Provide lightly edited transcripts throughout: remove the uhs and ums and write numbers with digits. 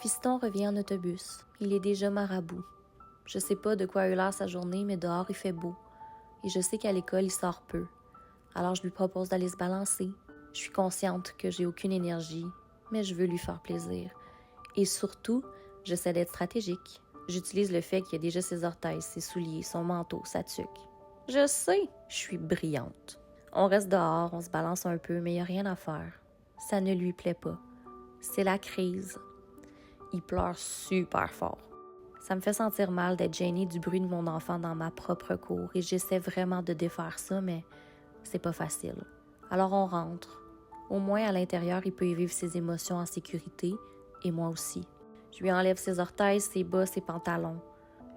Fiston revient en autobus. Il est déjà marabout. Je sais pas de quoi a eu l'air sa journée, mais dehors il fait beau. Et je sais qu'à l'école il sort peu. Alors je lui propose d'aller se balancer. Je suis consciente que j'ai aucune énergie, mais je veux lui faire plaisir. Et surtout, j'essaie d'être stratégique. J'utilise le fait qu'il y a déjà ses orteils, ses souliers, son manteau, sa tuque. Je sais, je suis brillante. On reste dehors, on se balance un peu, mais il n'y a rien à faire. Ça ne lui plaît pas. C'est la crise. Il pleure super fort. Ça me fait sentir mal d'être gênée du bruit de mon enfant dans ma propre cour et j'essaie vraiment de défaire ça, mais c'est pas facile. Alors on rentre. Au moins à l'intérieur, il peut y vivre ses émotions en sécurité et moi aussi. Je lui enlève ses orteils, ses bas, ses pantalons.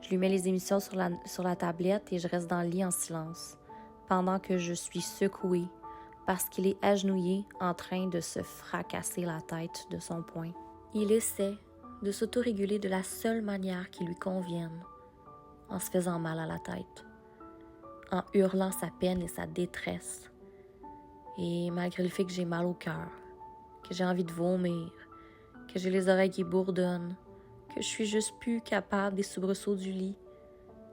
Je lui mets les émissions sur la tablette et je reste dans le lit en silence, pendant que je suis secouée parce qu'il est agenouillé en train de se fracasser la tête de son poing. Il essaie de s'autoréguler de la seule manière qui lui convienne, en se faisant mal à la tête, en hurlant sa peine et sa détresse. Et malgré le fait que j'ai mal au cœur, que j'ai envie de vomir, que j'ai les oreilles qui bourdonnent, que je suis juste plus capable des soubresauts du lit,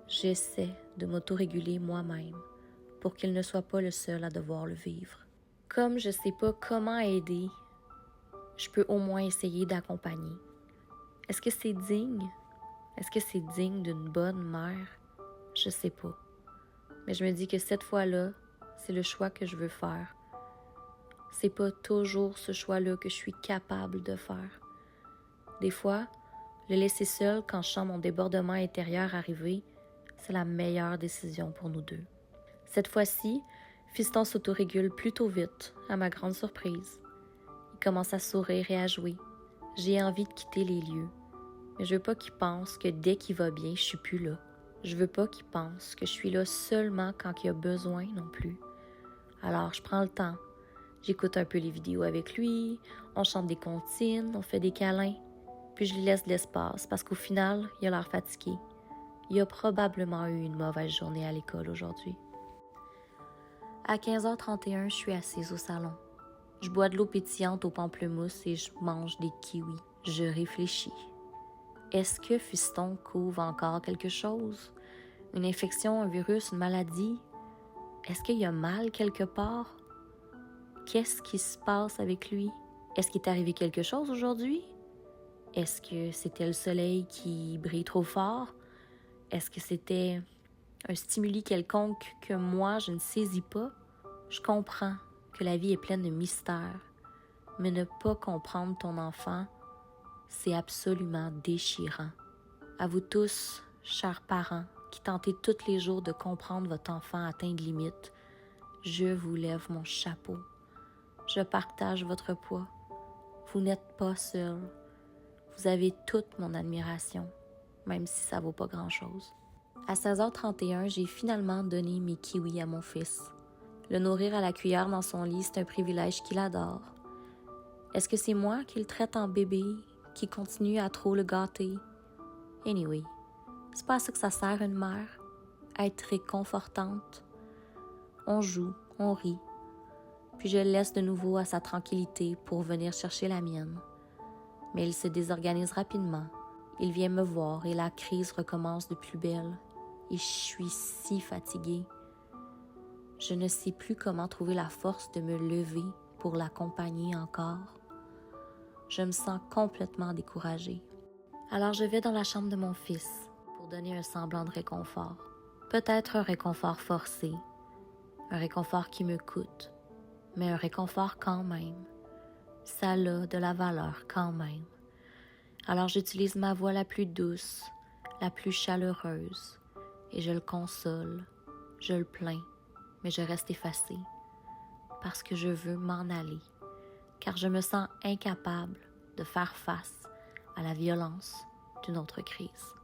j'essaie de m'autoréguler moi-même pour qu'il ne soit pas le seul à devoir le vivre. Comme je sais pas comment aider, je peux au moins essayer d'accompagner. Est-ce que c'est digne? Est-ce que c'est digne d'une bonne mère? Je sais pas. Mais je me dis que cette fois-là, c'est le choix que je veux faire. C'est pas toujours ce choix-là que je suis capable de faire. Des fois, le laisser seul quand je sens mon débordement intérieur arriver, c'est la meilleure décision pour nous deux. Cette fois-ci, Fiston s'autorégule plutôt vite, à ma grande surprise. Il commence à sourire et à jouer. J'ai envie de quitter les lieux. Mais je veux pas qu'il pense que dès qu'il va bien, je suis plus là. Je veux pas qu'il pense que je suis là seulement quand il a besoin non plus. Alors, je prends le temps. J'écoute un peu les vidéos avec lui, on chante des comptines, on fait des câlins. Puis je lui laisse de l'espace parce qu'au final, il a l'air fatigué. Il a probablement eu une mauvaise journée à l'école aujourd'hui. À 15h31, je suis assise au salon. Je bois de l'eau pétillante au pamplemousse et je mange des kiwis. Je réfléchis. Est-ce que Fiston couvre encore quelque chose? Une infection, un virus, une maladie? Est-ce qu'il y a mal quelque part? Qu'est-ce qui se passe avec lui? Est-ce qu'il est arrivé quelque chose aujourd'hui? Est-ce que c'était le soleil qui brille trop fort? Est-ce que c'était un stimuli quelconque que moi, je ne saisis pas? Je comprends que la vie est pleine de mystères, mais ne pas comprendre ton enfant, c'est absolument déchirant. À vous tous, chers parents, qui tentez tous les jours de comprendre votre enfant atteint de limites, je vous lève mon chapeau. Je partage votre poids. Vous n'êtes pas seul. Vous avez toute mon admiration, même si ça vaut pas grand-chose. À 16h31, j'ai finalement donné mes kiwis à mon fils. Le nourrir à la cuillère dans son lit, c'est un privilège qu'il adore. Est-ce que c'est moi qui le traite en bébé, qui continue à trop le gâter? Anyway, c'est pas à ça que ça sert une mère, à être réconfortante. On joue, on rit, puis je le laisse de nouveau à sa tranquillité pour venir chercher la mienne. Mais il se désorganise rapidement. Il vient me voir et la crise recommence de plus belle. Et je suis si fatiguée. Je ne sais plus comment trouver la force de me lever pour l'accompagner encore. Je me sens complètement découragée. Alors je vais dans la chambre de mon fils pour donner un semblant de réconfort. Peut-être un réconfort forcé, un réconfort qui me coûte, mais un réconfort quand même. Ça a de la valeur quand même. Alors j'utilise ma voix la plus douce, la plus chaleureuse, et je le console, je le plains, mais je reste effacée, parce que je veux m'en aller, car je me sens incapable de faire face à la violence d'une autre crise.